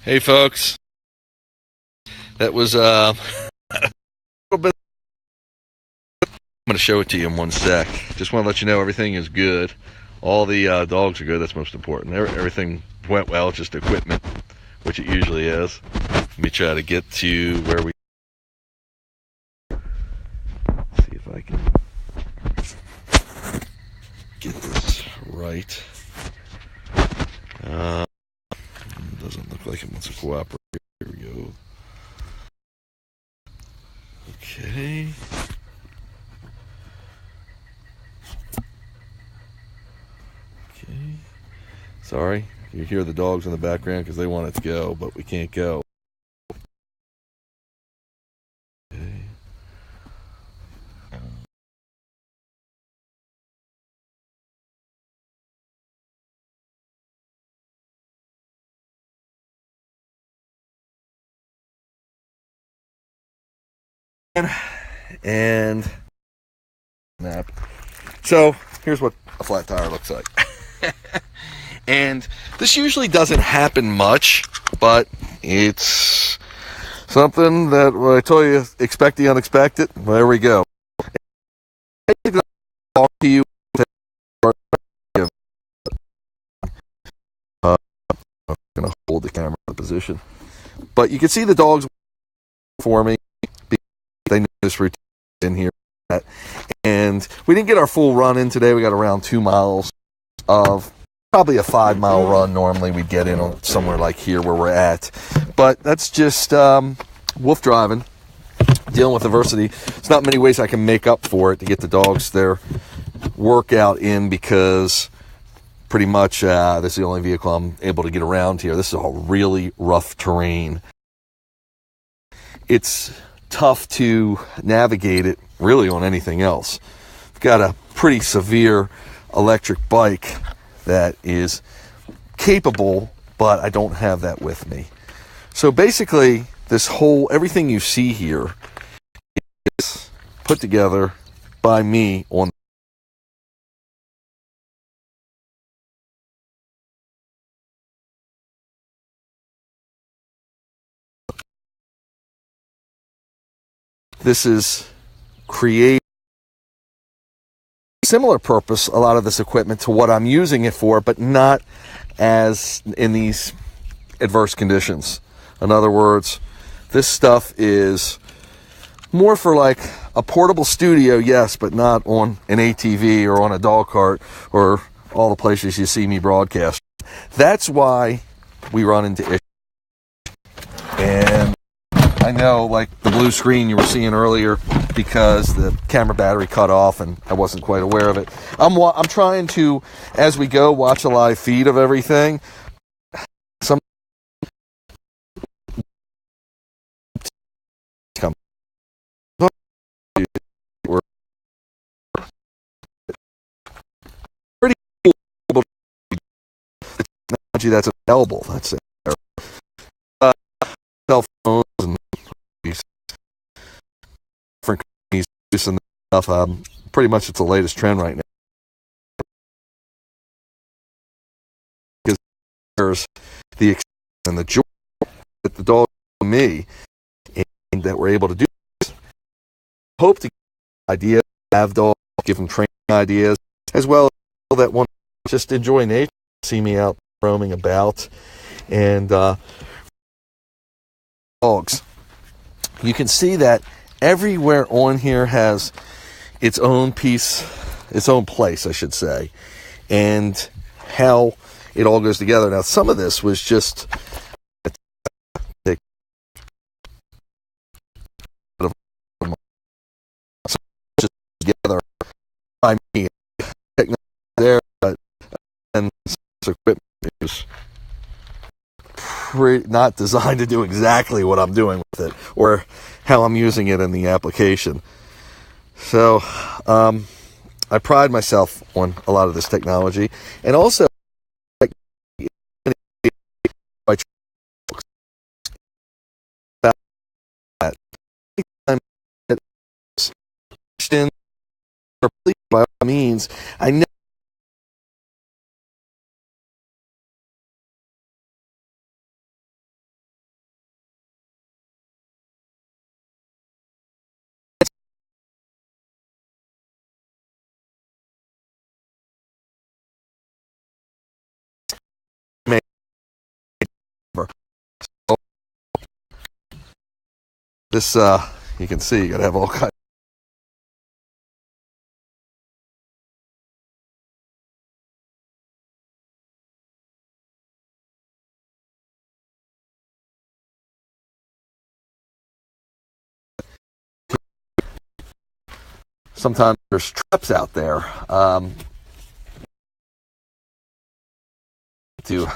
Hey folks, that was a little bit. I'm going to show it to you in one sec. Just want to let you know everything is good. All the dogs are good. That's most important. Everything went well. Just equipment, which it usually is. Let me try to get to where we. See if I can get this right. Doesn't look like it wants to cooperate. Here we go. Okay. Okay. Sorry, you hear the dogs in the background because they want it to go, but we can't go. Okay. And snap. So here's what a flat tire looks like. And this usually doesn't happen much, but it's something that when I tell you expect the unexpected, well, there we go. Basically, I'll talk to you. I'm going to hold the camera in the position. But you can see the dogs for me. They know this routine in here. And we didn't get our full run in today. We got around 2 miles of probably a 5-mile run. Normally we'd get in on somewhere like here where we're at. But that's just wolf driving, dealing with adversity. There's not many ways I can make up for it to get the dogs their workout in, because pretty much this is the only vehicle I'm able to get around here. This is all really rough terrain. It's tough to navigate it really on anything else. I've got a pretty severe electric bike that is capable, but I don't have that with me. So basically, everything you see here is put together by me on. This is create similar purpose, a lot of this equipment, to what I'm using it for, but not as in these adverse conditions. In other words, this stuff is more for like a portable studio, yes, but not on an ATV or on a dog cart or all the places you see me broadcast. That's why we run into issues. And I know, like the blue screen you were seeing earlier, because the camera battery cut off and I wasn't quite aware of it. I'm trying to, as we go, watch a live feed of everything. Some pretty cool technology that's available. That's it. Cell phones and different companies using this stuff. Pretty much it's the latest trend right now. Because there's the experience and the joy that the dog and me, and that we're able to do this. Hope to get ideas, have dogs, give them training ideas, as well as that want to just enjoy nature, see me out roaming about, and dogs. You can see that everywhere on here has its own piece, its own place, I should say, and how it all goes together. Now, some of this was just together by me. There, but and this equipment is not designed to do exactly what I'm doing with it or how I'm using it in the application. So I pride myself on a lot of this technology, and also by all means, I know This, you can see, you gotta have all kinds. Sometimes there's traps out there. To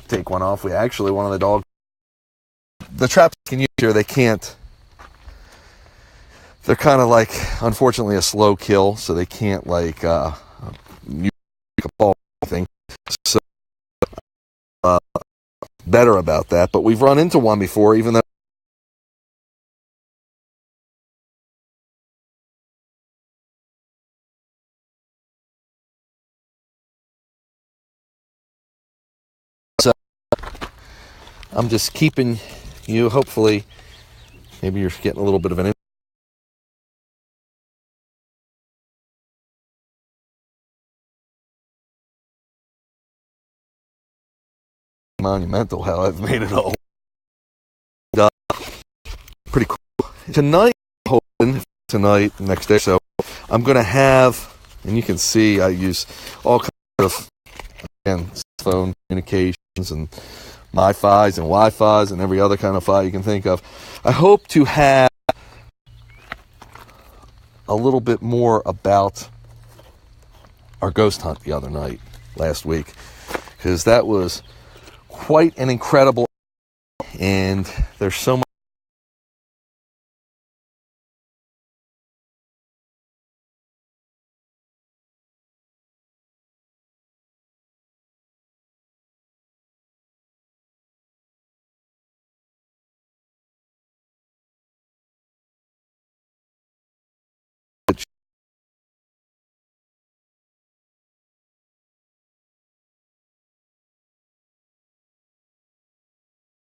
take one off, we actually, one of the dogs, the traps you can use here, they can't, they're kind of like, unfortunately, a slow kill, so they can't like use a ball thing. So better about that. But we've run into one before, even though so I'm just keeping you, hopefully, maybe you're getting a little bit of an monumental how I've made it all. Pretty cool. Tonight, tonight, next day, so I'm going to have, and you can see I use all kinds of, again, phone communications and MiFis and Wi-Fis and every other kind of fi you can think of. I hope to have a little bit more about our ghost hunt the other night, last week, because that was quite an incredible, and there's so much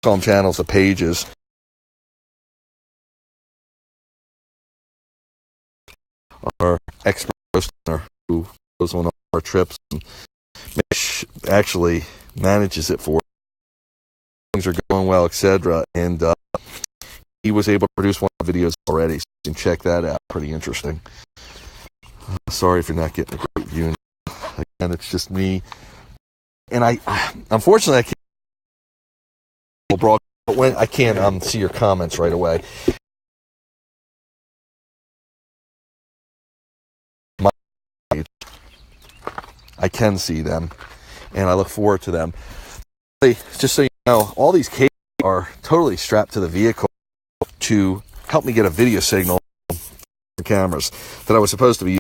on channels of pages. Our expert listener who goes on our trips and actually manages it for us. Things are going well, etc. And he was able to produce one of the videos already, so you can check that out. Pretty interesting. Sorry if you're not getting a great view. Again, it's just me, and I unfortunately I can't broadcast, but when I can't see your comments right away. I can see them, and I look forward to them. Just so you know, all these cables are totally strapped to the vehicle to help me get a video signal for cameras that I was supposed to be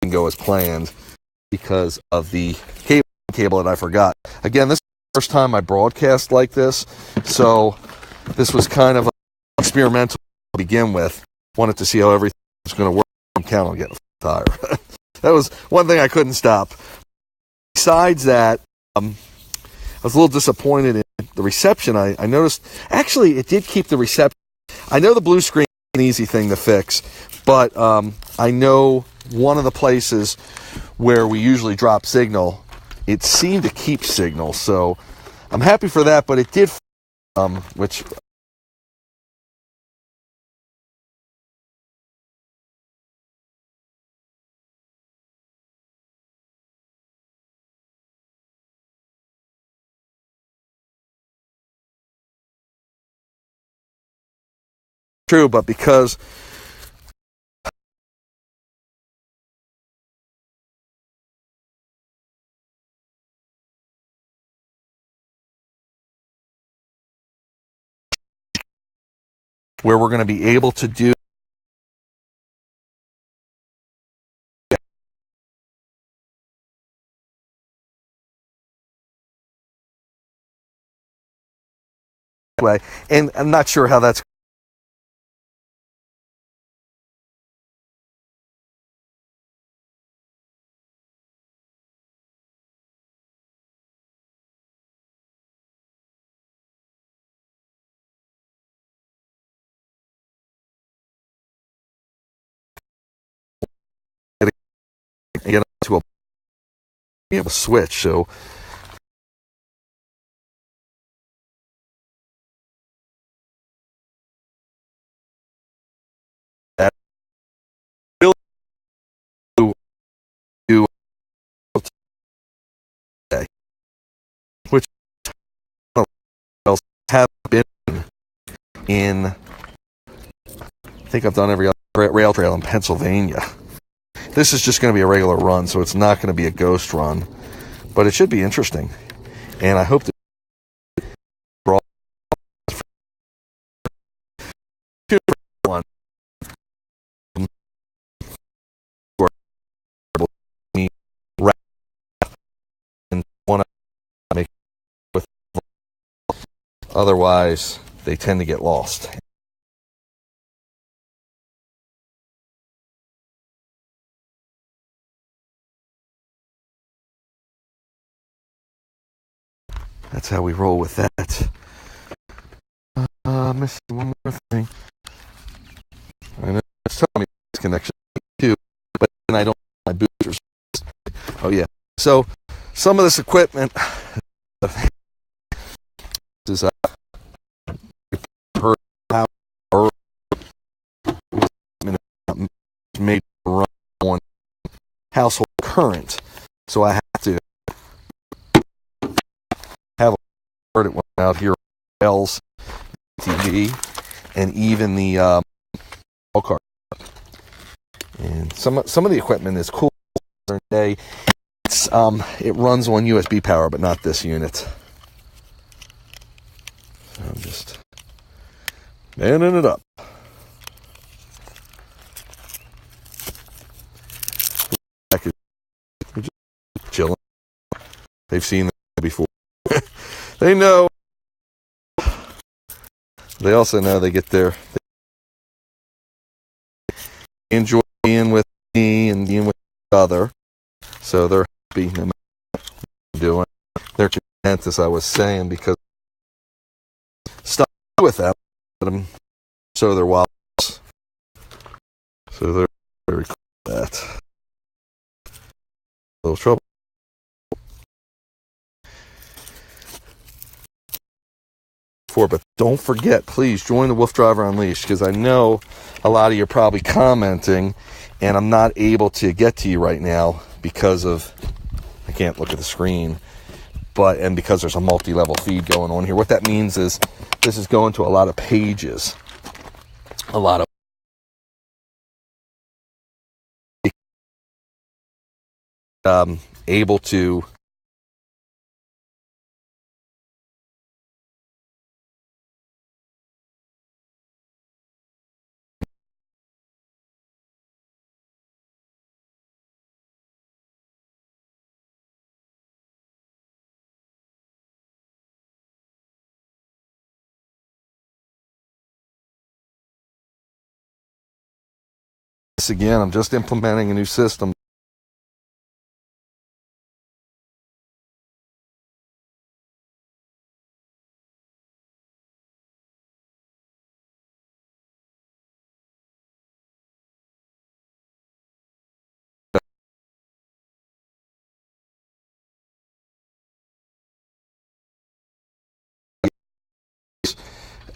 using go as planned because of the cable that I forgot. Again, this is the first time I broadcast like this, so this was kind of experimental to begin with. Wanted to see how everything was going to work. I'm counting on getting a tire. That was one thing I couldn't stop. Besides that, I was a little disappointed in the reception. I noticed, actually, it did keep the reception. I know the blue screen is an easy thing to fix, but I know one of the places where we usually drop signal, it seemed to keep signal. So I'm happy for that, but it did, which... true, but because where we're going to be able to do way, and I'm not sure how that's get to a switch. So in, I think I've done every other rail trail in Pennsylvania. This is just going to be a regular run, so it's not going to be a ghost run, but it should be interesting. And I hope to one and want to make with, otherwise they tend to get lost. That's how we roll with that. Missing one more thing. I know it's telling me this connection too, but then I don't have my boosters. Oh yeah. So some of this equipment is made to run on household current, so I have to have a word it went out here, L's TV, and even the car. And some of the equipment is cool. Today, it runs on USB power, but not this unit. So I'm just manning it up. We're just chilling. They've seen that before. They know. They also know they get there. They enjoy being with me and being with each other. So they're happy no matter what I'm doing. They're content, as I was saying, because stuff with them, but so they're wild. So they're very cool with that. A little trouble. But don't forget, please join the WooFDriver Unleashed, because I know a lot of you are probably commenting, and I'm not able to get to you right now because of I can't look at the screen, and because there's a multi-level feed going on here. What that means is this is going to a lot of pages, a lot of able to this again. I'm just implementing a new system.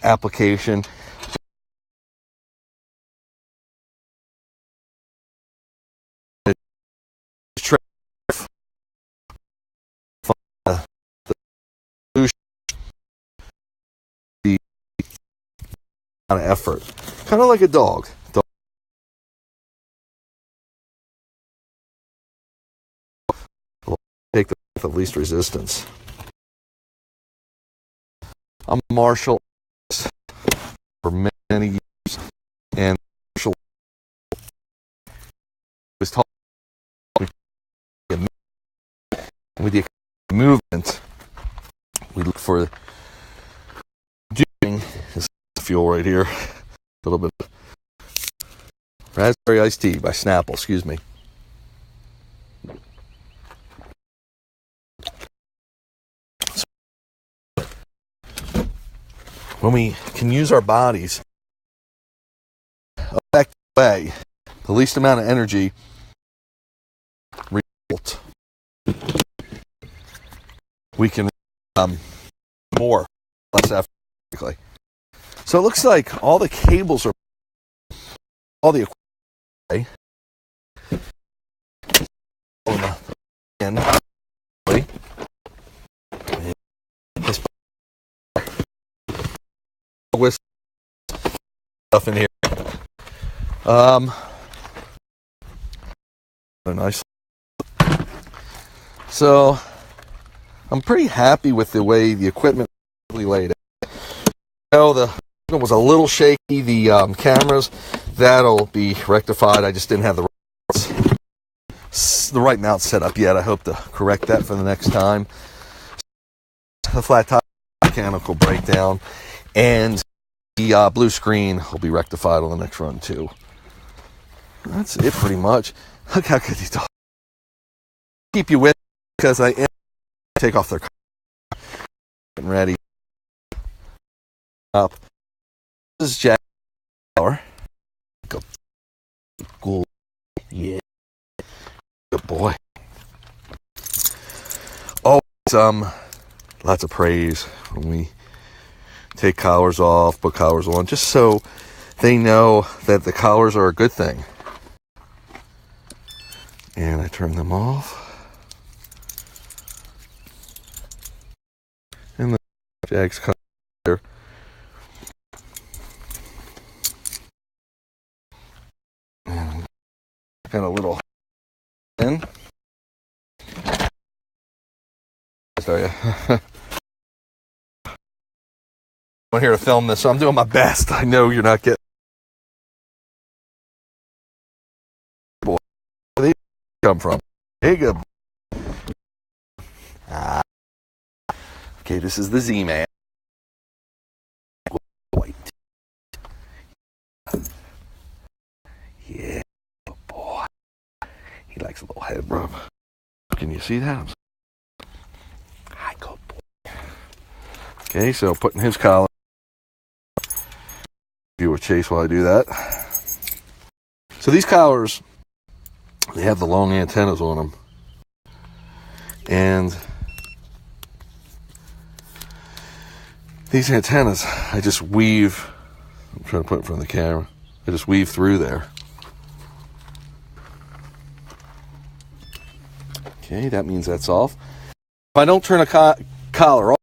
Application. The amount of effort, kind of like a dog. Take the path of least resistance. I'm Marshall for many years, and Marshall was taught with the movement. We look for doing this fuel right here. A little bit of raspberry iced tea by Snapple. Excuse me. When we can use our bodies effective way, the least amount of energy result, we can more, less effectively. So it looks like all the cables are all the equipment on the end. stuff in here. Nice. So I'm pretty happy with the way the equipment really laid out. The equipment was a little shaky. The cameras, that'll be rectified. I just didn't have the right mount set up yet. I hope to correct that for the next time. The flat top mechanical breakdown and the blue screen will be rectified on the next run too. That's it pretty much. Look how good these dogs keep you with, because I take off their getting ready up. This is Jack Power. Cool. Yeah. Good boy. Always lots of praise when we take collars off, put collars on, just so they know that the collars are a good thing. And I turn them off. And the Jags come here. And got a little in. Sorry. I'm here to film this, so I'm doing my best. I know you're not getting. Boy, where do they come from? Hey, good. Okay, this is the Z-Man. White. Yeah, boy. He likes a little head rub. Can you see that? Hi, good boy. Okay, so putting his collar. Deal with Chase while I do that. So these collars, they have the long antennas on them. And these antennas, I just weave. I'm trying to put it in front of the camera. I just weave through there. Okay, that means that's off. If I don't turn a collar off,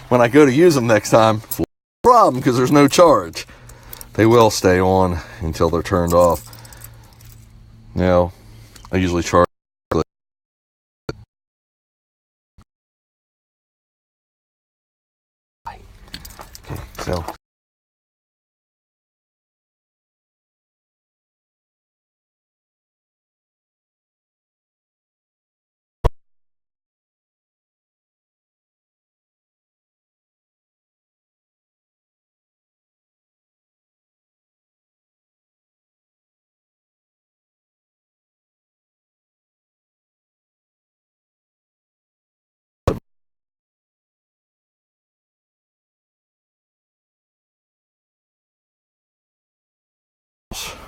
when I go to use them next time, it's a problem because there's no charge. They will stay on until they're turned off. Now, I usually charge. Okay, so.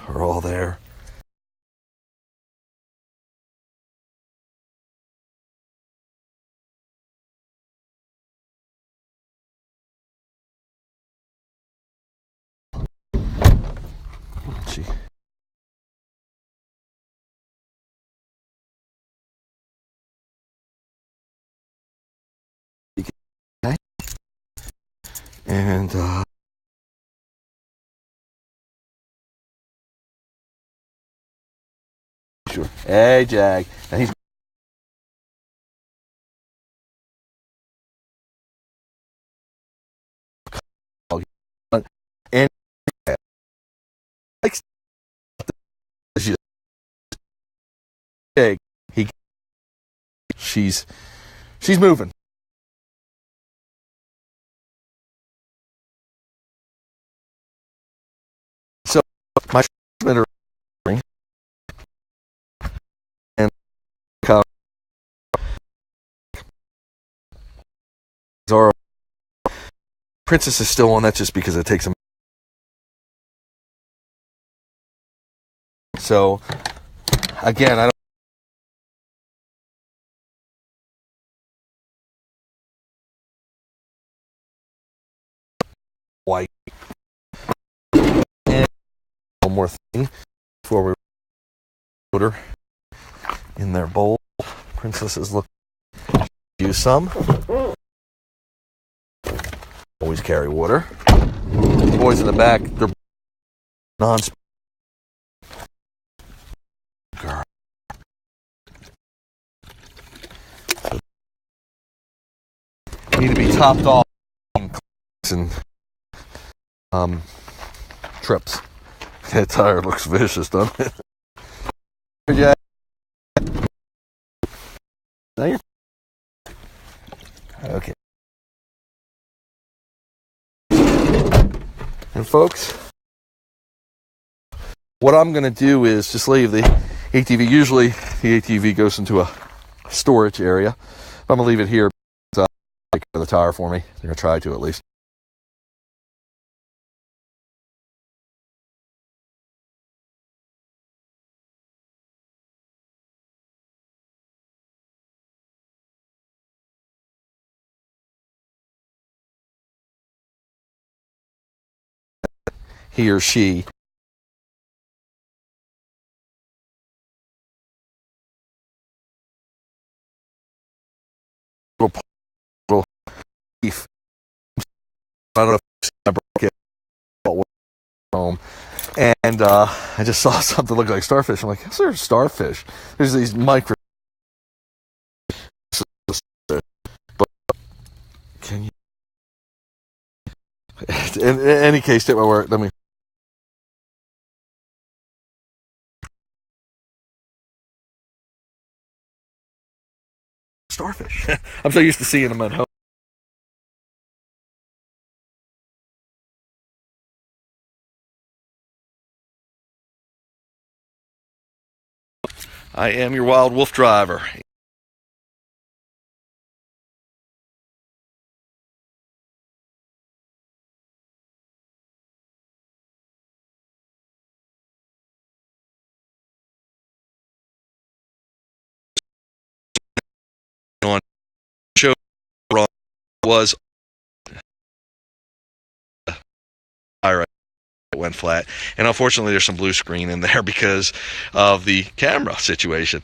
Are all there. Gee. Okay. And sure. Hey, Jag. And he's and likes she's moving. So my transmitter and our Princess is still on. That's just because it takes a. So again, I don't. White. And one more thing before we put her in their bowl. Princess is looking to use some. Always carry water. The boys in the back, they're non girl. Need to be topped off and trips. That tire looks vicious, doesn't it? Yeah. Okay. And folks, what I'm going to do is just leave the ATV. Usually the ATV goes into a storage area. But I'm going to leave it here. Take the tire for me. They're going to try to at least. He or she little beef. I don't know if I broke it home. And I just saw something look like starfish. I'm like, is there a starfish? There's these micro. But can you? In any case, take my word. Let me. Starfish. I'm so used to seeing them at home. I am your wild wolf driver. On show was it went flat, and unfortunately there's some blue screen in there because of the camera situation.